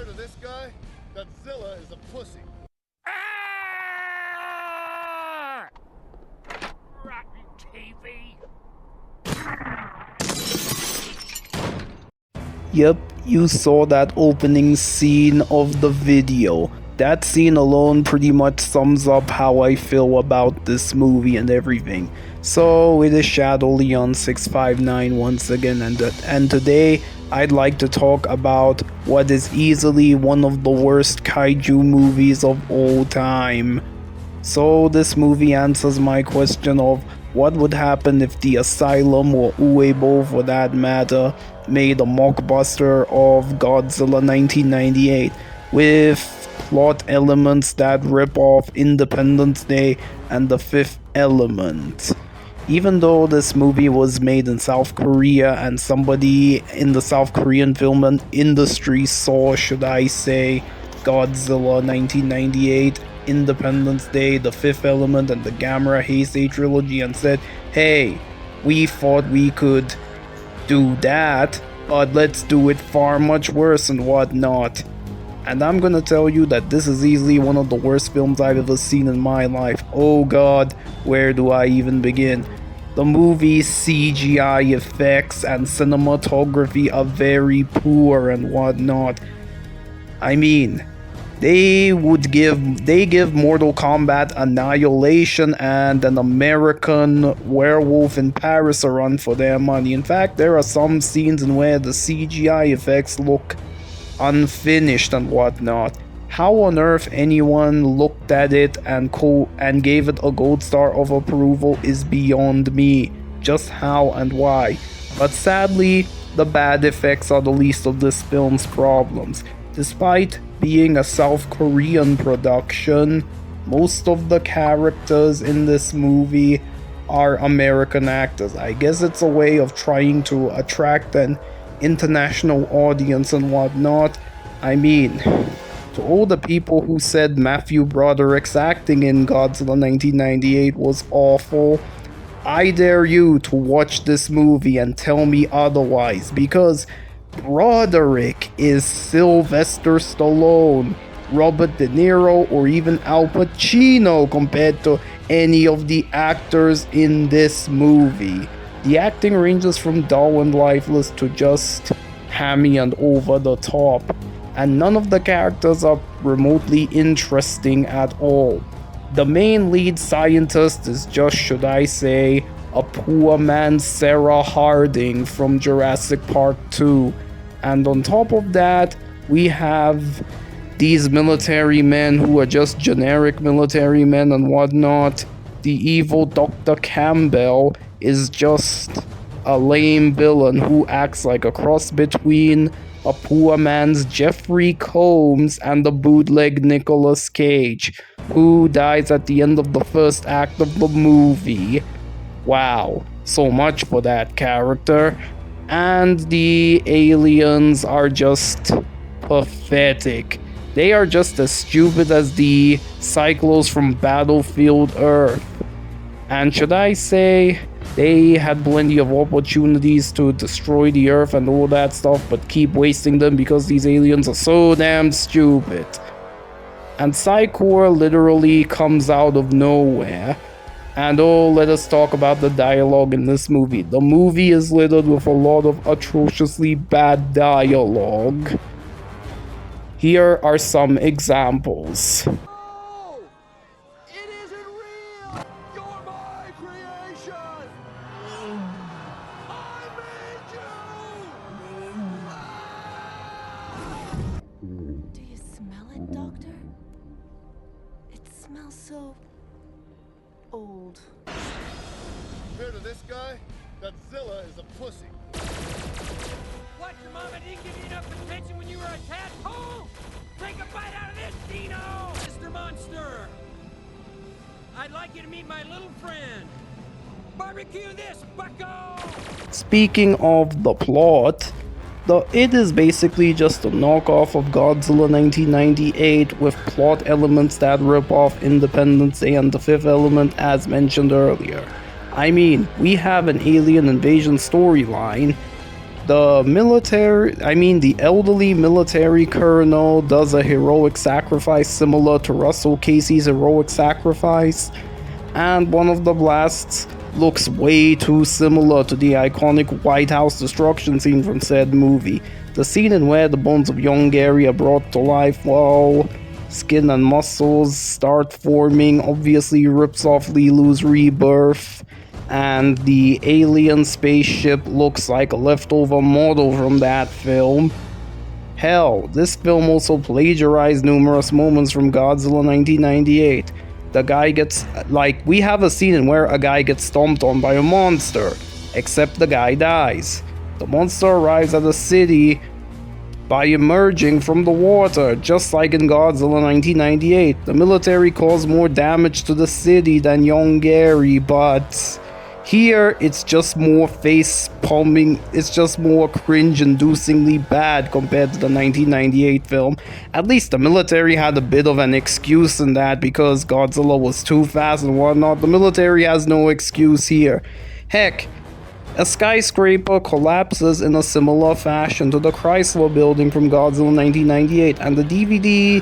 Compared to this guy, Godzilla is a pussy. Ah! Rotten TV. Yep, you saw that opening scene of the video. That scene alone pretty much sums up how I feel about this movie and everything. So it is Shadow Leon 659 once again, and today I'd like to talk about what is easily one of the worst kaiju movies of all time. So this movie answers my question of what would happen if the Asylum, or Uebo for that matter, made a mockbuster of Godzilla 1998 with plot elements that rip off Independence Day and The Fifth Element. Even though this movie was made in South Korea and somebody in the South Korean film industry saw, should I say, Godzilla 1998, Independence Day, The Fifth Element, and the Gamera Heisei trilogy and said, hey, we thought we could do that, but let's do it far much worse and whatnot. And I'm gonna tell you that this is easily one of the worst films I've ever seen in my life. Oh god, where do I even begin? The movie's CGI effects and cinematography are very poor and whatnot. I mean, they give Mortal Kombat Annihilation and an American Werewolf in Paris a run for their money. In fact, there are some scenes in where the CGI effects look unfinished and whatnot. How on earth anyone looked at it and gave it a gold star of approval is beyond me. Just how and why. But sadly, the bad effects are the least of this film's problems. Despite being a South Korean production, most of the characters in this movie are American actors. I guess it's a way of trying to attract an international audience and whatnot. I mean, to all the people who said Matthew Broderick's acting in Godzilla 1998 was awful, I dare you to watch this movie and tell me otherwise, because Broderick is Sylvester Stallone, Robert De Niro, or even Al Pacino compared to any of the actors in this movie. The acting ranges from dull and lifeless to just hammy and over the top, and none of the characters are remotely interesting at all. The main lead scientist is just, should I say, a poor man's Sarah Harding from Jurassic Park 2. And on top of that, we have these military men who are just generic military men and whatnot. The evil Dr. Campbell is just a lame villain who acts like a cross between a poor man's Jeffrey Combs and the bootleg Nicolas Cage, who dies at the end of the first act of the movie. Wow, so much for that character. And the aliens are just pathetic. They are just as stupid as the Cyclos from Battlefield Earth. And should I say, they had plenty of opportunities to destroy the Earth and all that stuff, but keep wasting them because these aliens are so damn stupid. And Psychor literally comes out of nowhere. And let us talk about the dialogue in this movie. The movie is littered with a lot of atrociously bad dialogue. Here are some examples. No! It isn't real! You're my creation! I made you! Do you smell it, Doctor? It smells so old. Compared to this guy, Godzilla is a pussy. What, your mama didn't give you enough attention when you were a tadpole? Take a bite out of this, Dino! Mr. Monster! I'd like you to meet my little friend. Barbecue this, bucko! Speaking of the plot, it is basically just a knockoff of Godzilla 1998 with plot elements that rip off Independence Day and The Fifth Element as mentioned earlier. I mean, we have an alien invasion storyline, The elderly military colonel does a heroic sacrifice similar to Russell Casey's heroic sacrifice, and one of the blasts looks way too similar to the iconic White House destruction scene from said movie. The scene in where the bones of Yonggary are brought to life while skin and muscles start forming obviously rips off Lilu's rebirth, and the alien spaceship looks like a leftover model from that film. Hell, this film also plagiarized numerous moments from Godzilla 1998. The guy gets, we have a scene in where a guy gets stomped on by a monster, except the guy dies. The monster arrives at the city by emerging from the water, just like in Godzilla 1998. The military caused more damage to the city than Yonggary, but here it's just more face palming, it's just more cringe-inducingly bad compared to the 1998 film. At least the military had a bit of an excuse in that because Godzilla was too fast and whatnot. The military has no excuse here. Heck, a skyscraper collapses in a similar fashion to the Chrysler building from Godzilla 1998, and the DVD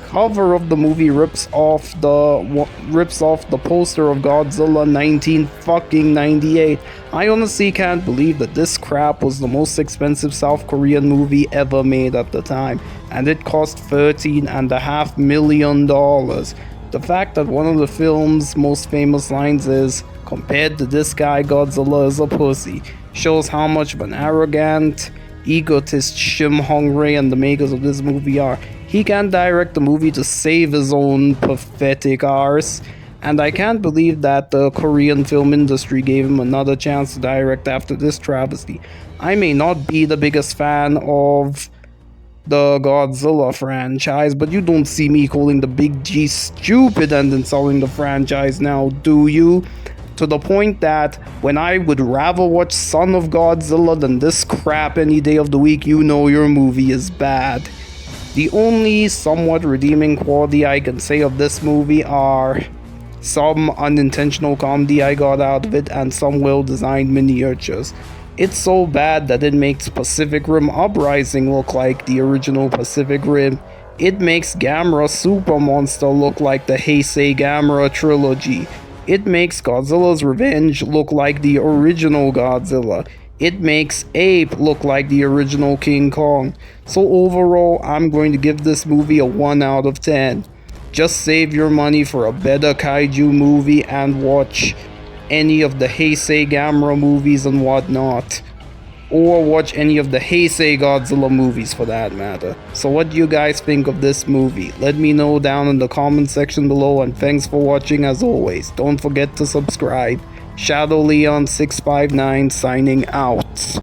cover of the movie rips off the poster of Godzilla 1998. I honestly can't believe that this crap was the most expensive South Korean movie ever made at the time, and it cost $13.5 million. The fact that one of the film's most famous lines is, "Compared to this guy, Godzilla is a pussy," shows how much of an arrogant egotist Shim Hong-rae and the makers of this movie are. He can't direct the movie to save his own pathetic arse, and I can't believe that the Korean film industry gave him another chance to direct after this travesty. I may not be the biggest fan of the Godzilla franchise, but you don't see me calling the Big G stupid and insulting the franchise now, do you? To the point that when I would rather watch Son of Godzilla than this crap any day of the week, you know your movie is bad. The only somewhat redeeming quality I can say of this movie are some unintentional comedy I got out of it and some well-designed miniatures. It's so bad that it makes Pacific Rim Uprising look like the original Pacific Rim. It makes Gamera Super Monster look like the Heisei Gamera trilogy. It makes Godzilla's Revenge look like the original Godzilla. It makes Ape look like the original King Kong. So overall, I'm going to give this movie a 1 out of 10. Just save your money for a better kaiju movie and watch any of the Heisei Gamera movies and whatnot. Or watch any of the Heisei Godzilla movies for that matter. So what do you guys think of this movie? Let me know down in the comment section below, and thanks for watching as always. Don't forget to subscribe. Shadow Leon 659 signing out.